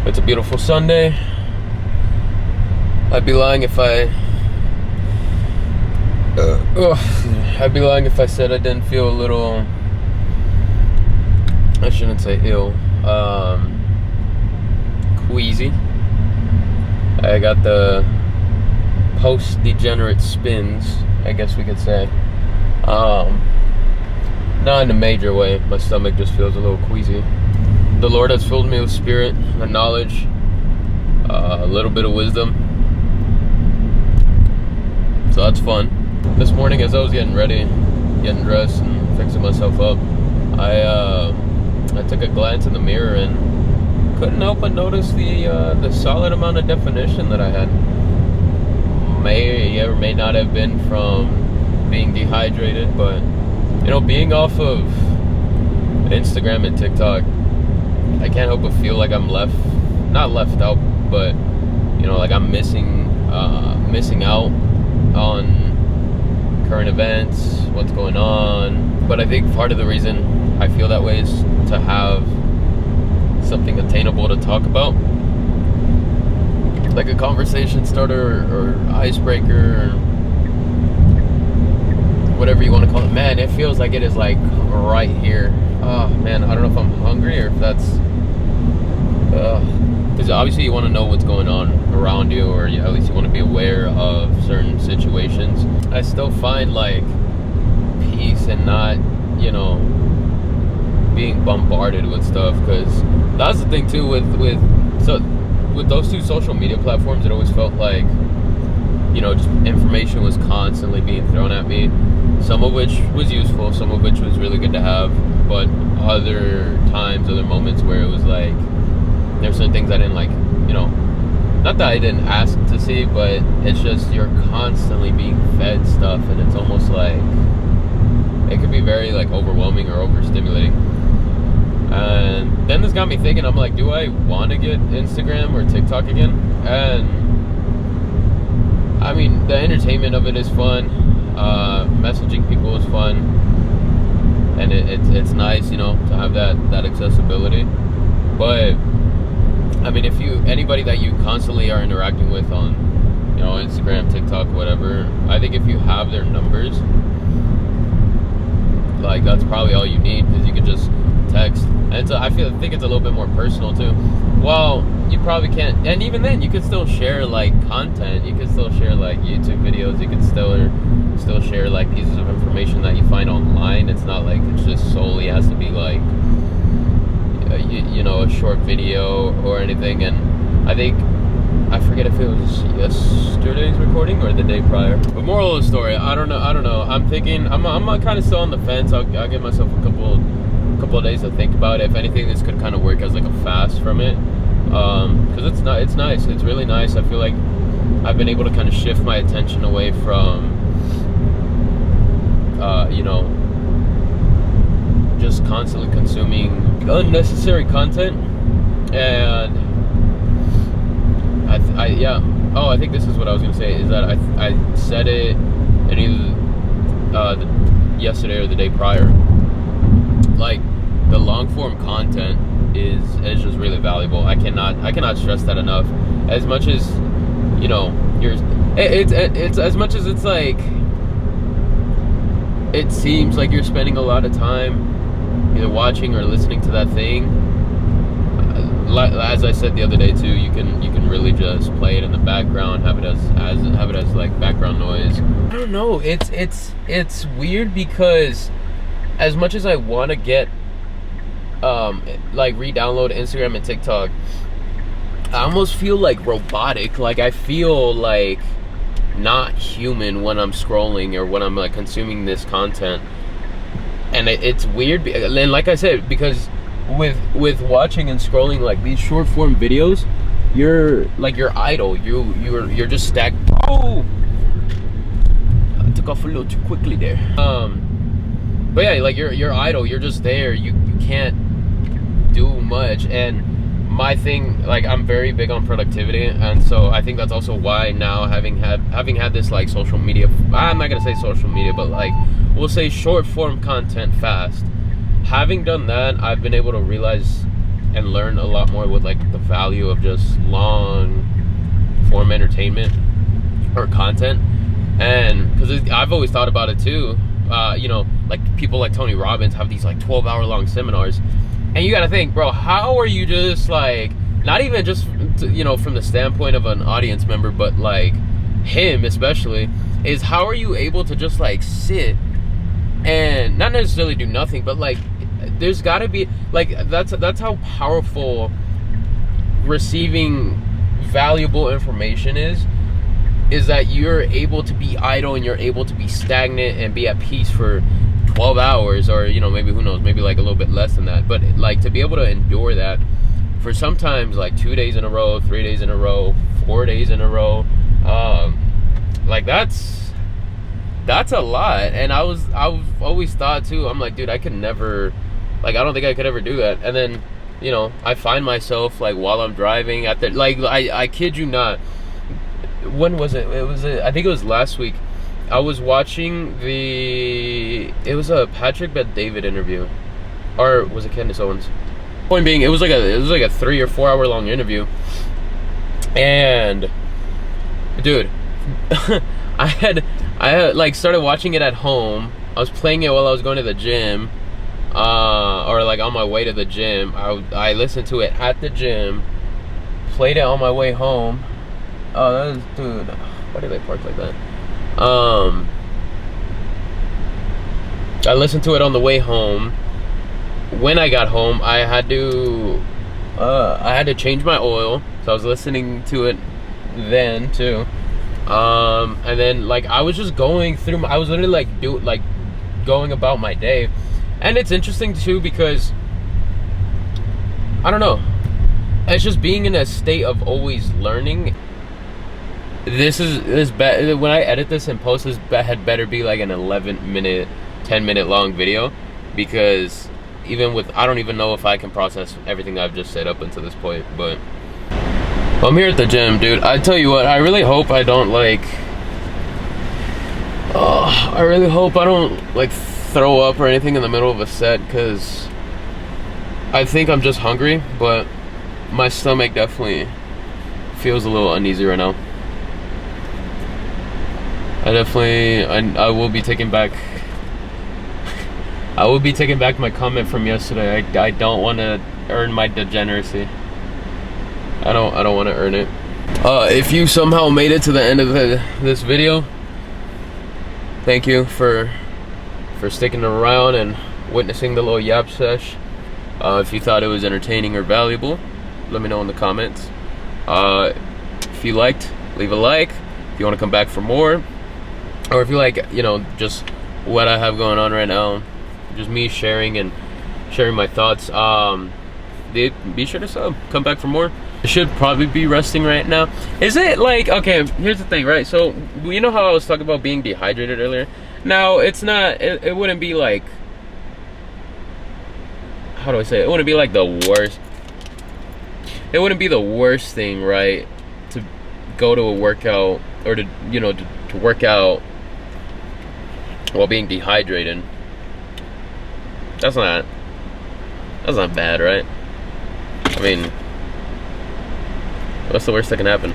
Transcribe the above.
It's a beautiful Sunday. I'd be lying if I said I didn't feel a little, I shouldn't say ill, queasy. I got the post-degenerate spins, I guess we could say. Not in a major way. My stomach just feels a little queasy. The Lord has filled me with spirit and knowledge, a little bit of wisdom. So that's fun. This morning, as I was getting ready, getting dressed and fixing myself up, I took a glance in the mirror and couldn't help but notice the solid amount of definition that I had. May or may not have been from being dehydrated, but being off of Instagram and TikTok, I can't help but feel like I'm not left out, but like I'm missing out on current events, what's going on. But I think part of the reason I feel that way is to have something attainable to talk about, like a conversation starter or icebreaker, or whatever you want to call it. Man, it feels like it is like right here. Oh man, I don't know if I'm hungry or if that's because obviously you want to know what's going on around you, or at least you want to be aware of certain situations. I still find like peace and not being bombarded with stuff, because that's the thing too with those two social media platforms. It always felt like just information was constantly being thrown at me, some of which was useful, some of which was really good to have, but other moments where it was like there's certain things I didn't like, not that I didn't ask to see, but it's just you're constantly being fed stuff, and it's almost like it could be very like overwhelming or overstimulating. And then this got me thinking, I'm like, do I want to get Instagram or TikTok again? And I mean, the entertainment of it is fun, messaging people is fun, and it's nice, to have that accessibility. But I mean, anybody that you constantly are interacting with on, Instagram, TikTok, whatever, I think if you have their numbers, like that's probably all you need, because you can just text, and I think it's a little bit more personal too. Well, you probably can't, and even then, you could still share like content. You could still share like YouTube videos. You could still share like pieces of information that you find online. It's not like it just solely has to be like a short video or anything. And I forget if it was yesterday's recording or the day prior. But moral of the story, I don't know. I'm thinking, I'm kind of still on the fence. I'll give myself a couple of days to think about it. If anything, this could kind of work as like a fast from it, because it's nice. It's really nice. I feel like I've been able to kind of shift my attention away from just constantly consuming unnecessary content. And I think this is what I was gonna say, is that I said it in either yesterday or the day prior. Like, the long form content is just really valuable. I cannot stress that enough. As much as it's as much as it's like it seems like you're spending a lot of time either watching or listening to that thing. As I said the other day too, you can really just play it in the background, have it as like background noise. I don't know. It's weird, because as much as I want to get like re-download Instagram and TikTok, I almost feel like robotic. Like I feel like not human when I'm scrolling or when I'm like consuming this content. And it's weird, and like I said, because with watching and scrolling like these short form videos, you're idle. You're just stacked. Oh, I took off a little too quickly there. But yeah, like you're idle. You're just there. You can't do much. And my thing, like, I'm very big on productivity, and so I think that's also why now, having had this like social media, I'm not gonna say social media, but like we'll say short form content fast. Having done that, I've been able to realize and learn a lot more with like the value of just long form entertainment or content. And because I've always thought about it too, you know, like people like Tony Robbins have these like 12-hour long seminars, and you got to think, bro, how are you just like, not even just you know from the standpoint of an audience member, but like him especially, is how are you able to just like sit and not necessarily do nothing, but like there's got to be like, that's how powerful receiving valuable information is that you're able to be idle and you're able to be stagnant and be at peace for 12 hours, or you know, maybe, who knows, maybe like a little bit less than that, but like to be able to endure that for sometimes like 2 days in a row, 3 days in a row, 4 days in a row, like that's a lot. And I've always thought too, I'm like, dude, I could never, like, I don't think I could ever do that. And then, you know, I find myself like while I'm driving at the, like, I kid you not, when was it? I think it was last week. I was watching it was a Patrick Bet-David interview, or was it Candace Owens? Point being, it was like a 3 or 4 hour long interview, and dude, I had like started watching it at home. I was playing it while I was going to the gym, or like on my way to the gym. I listened to it at the gym, played it on my way home. Oh, that is, dude, why did they park like that? I listened to it on the way home. When I got home, I had to change my oil, so I was listening to it then too. And then like I was just going through I was literally like going about my day. And it's interesting too because I don't know, it's just being in a state of always learning. This when I edit this and post this, had better be like an 11-minute, 10-minute long video, because even with, I don't even know if I can process everything I've just said up until this point. But I'm here at the gym, dude. I tell you what, I really hope I don't like, I really hope I don't like throw up or anything in the middle of a set, because I think I'm just hungry, but my stomach definitely feels a little uneasy right now. I will be taking back my comment from yesterday. I don't want to earn my degeneracy. I don't want to earn it. If you somehow made it to the end of this video, thank you for sticking around and witnessing the little yap sesh. If you thought it was entertaining or valuable, let me know in the comments. If you liked, leave a like. If you want to come back for more, or if you like, you know, just what I have going on right now, just me sharing my thoughts, be sure to sub. Come back for more. I should probably be resting right now. Is it like, okay, here's the thing, right? So you know how I was talking about being dehydrated earlier? Now it's not, it wouldn't be like, how do I say it? It wouldn't be like the worst. It wouldn't be the worst thing, right, to go to a workout, or to, you know, to work out while being dehydrated. That's not bad, right? I mean, what's the worst that can happen?